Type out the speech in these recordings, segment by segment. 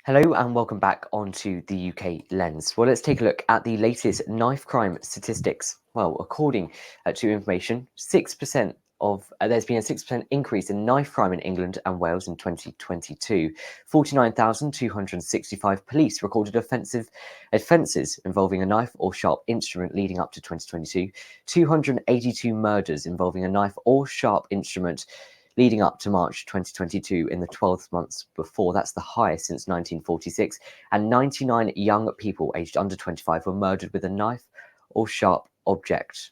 Hello and welcome back onto the UK Lens. Well, let's take a look at the latest knife crime statistics. Well, according to information, 6% of there's been a 6% increase in knife crime in England and Wales in 2022. 49,265 police recorded offences involving a knife or sharp instrument leading up to 2022. 282 murders involving a knife or sharp instrument leading up to March 2022 in the 12 months before. That's the highest since 1946. And 99 young people aged under 25 were murdered with a knife or sharp object.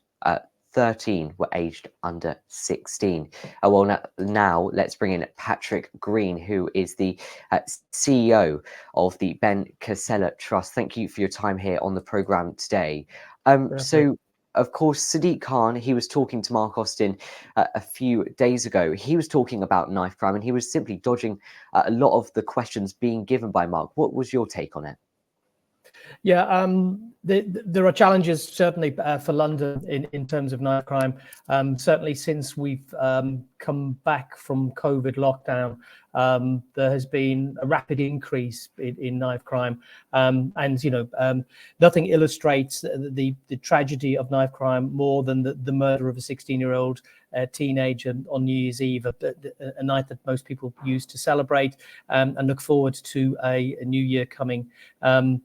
13 were aged under 16. Now let's bring in Patrick Green, who is the CEO of the Ben Kinsella Trust. Thank you for your time here on the programme today. Of course, Sadiq Khan, he was talking to Mark Austin a few days ago. He was talking about knife crime and he was simply dodging a lot of the questions being given by Mark. What was your take on it? Yeah, there are challenges certainly for London in terms of knife crime. Certainly since we've come back from COVID lockdown, there has been a rapid increase in knife crime, and nothing illustrates the tragedy of knife crime more than the murder of a 16-year-old teenager on New Year's Eve, a night that most people use to celebrate and look forward to a new year coming. And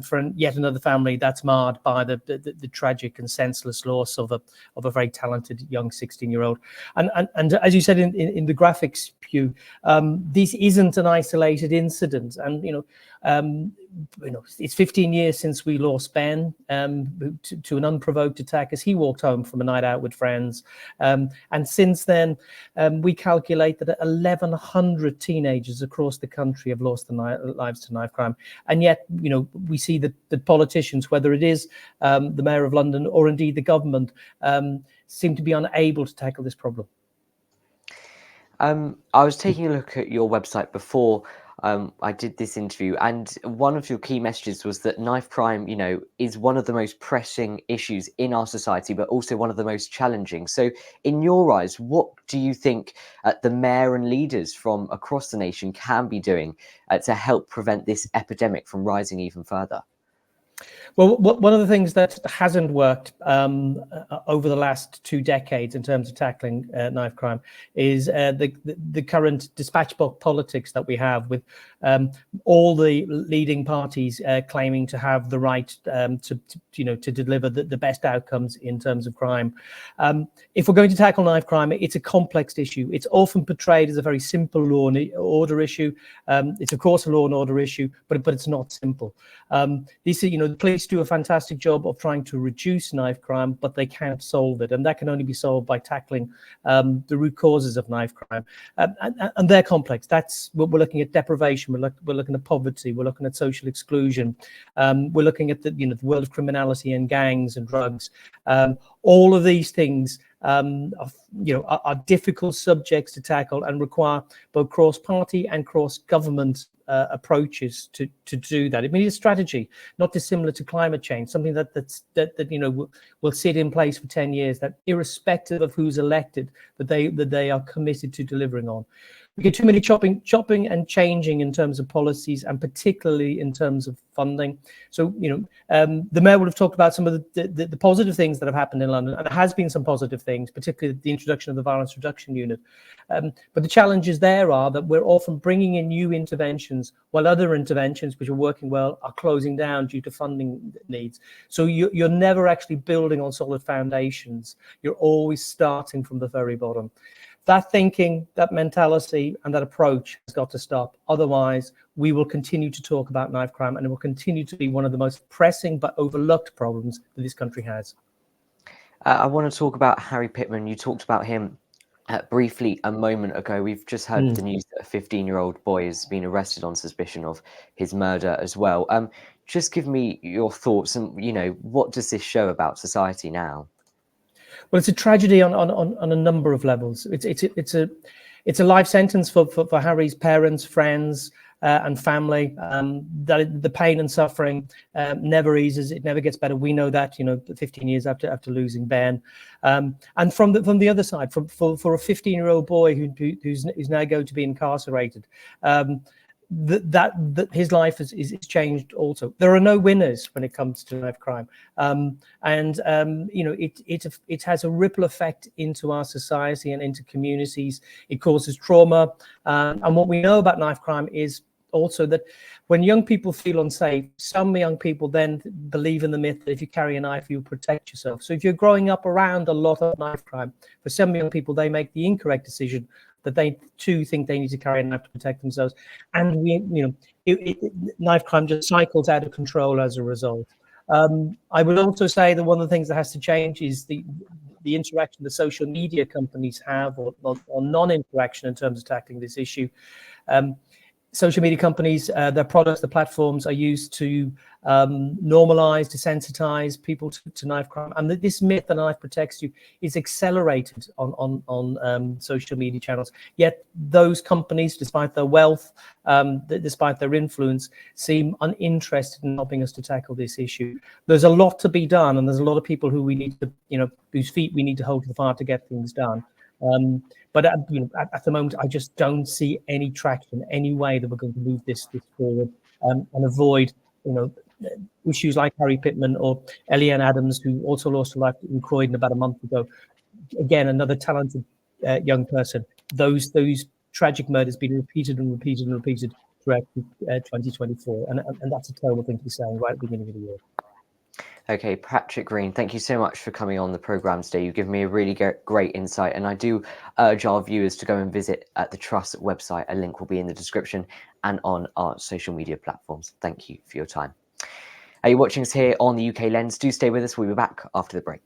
for yet another family that's marred by the tragic and senseless loss of a very talented young 16-year-old. And as you said in the graphics, Hugh, this isn't an isolated incident, and it's 15 years since we lost Ben to an unprovoked attack as he walked home from a night out with friends. And since then, we calculate that 1,100 teenagers across the country have lost their lives to knife crime. And yet, we see that politicians, whether it is the Mayor of London or indeed the government, seem to be unable to tackle this problem. I was taking a look at your website before I did this interview, and one of your key messages was that knife crime, is one of the most pressing issues in our society, but also one of the most challenging. So in your eyes, what do you think the mayor and leaders from across the nation can be doing to help prevent this epidemic from rising even further? Well, one of the things that hasn't worked over the last 2 decades in terms of tackling knife crime is the current dispatch box politics that we have, with all the leading parties claiming to have the right to deliver the best outcomes in terms of crime. If we're going to tackle knife crime, it's a complex issue. It's often portrayed as a very simple law and order issue. It's of course a law and order issue, but it's not simple. The police do a fantastic job of trying to reduce knife crime, but they can't solve it, and that can only be solved by tackling the root causes of knife crime, and they're complex. That's what we're looking at: deprivation, we're looking at poverty, we're looking at social exclusion, we're looking at the world of criminality and gangs and drugs. All of these things are difficult subjects to tackle and require both cross-party and cross-government approaches to do that. It means a strategy not dissimilar to climate change, something that will sit in place for 10 years, that irrespective of who's elected, that they are committed to delivering on. We get too many chopping and changing in terms of policies, and particularly in terms of funding. So, the mayor would have talked about some of the positive things that have happened in London, and there has been some positive things, particularly the introduction of the Violence Reduction Unit. But the challenges there are that we're often bringing in new interventions, while other interventions which are working well are closing down due to funding needs. So you're never actually building on solid foundations. You're always starting from the very bottom. That thinking, that mentality, and that approach has got to stop. Otherwise, we will continue to talk about knife crime, and it will continue to be one of the most pressing but overlooked problems that this country has. I want to talk about Harry Pitman. You talked about him briefly a moment ago. We've just heard the news that a 15-year-old boy has been arrested on suspicion of his murder as well. Just give me your thoughts, and what does this show about society now? Well, it's a tragedy on a number of levels. It's a life sentence for Harry's parents, friends, and family. That the pain and suffering never eases. It never gets better. We know that 15 years after losing Ben. And from the other side, for a 15-year-old boy who's now going to be incarcerated. that his life is changed also. There are no winners when it comes to knife crime, it has a ripple effect into our society and into communities. It causes trauma, and what we know about knife crime is also that when young people feel unsafe, some young people then believe in the myth that if you carry a knife, you protect yourself. So if you're growing up around a lot of knife crime, for some young people, they make the incorrect decision that they too think they need to carry a knife to protect themselves. And knife crime just cycles out of control as a result. I would also say that one of the things that has to change is the interaction the social media companies have, or non-interaction in terms of tackling this issue. Social media companies, their products, the platforms are used to normalize, desensitize people to knife crime, and this myth that a knife protects you is accelerated on social media channels. Yet those companies, despite their wealth, despite their influence, seem uninterested in helping us to tackle this issue. There's a lot to be done, and there's a lot of people who we need to, whose feet we need to hold to the fire to get things done. But at the moment, I just don't see any traction, any way that we're going to move this forward and avoid, issues like Harry Pitman or Eliane Adams, who also lost her life in Croydon about a month ago. Again, another talented young person. Those tragic murders being repeated and repeated and repeated throughout 2024, and that's a terrible thing to be saying right at the beginning of the year. Okay, Patrick Green, thank you so much for coming on the programme today. You've given me a really great insight, and I do urge our viewers to go and visit the Trust website. A link will be in the description and on our social media platforms. Thank you for your time. Are you watching us here on the UK Lens? Do stay with us. We'll be back after the break.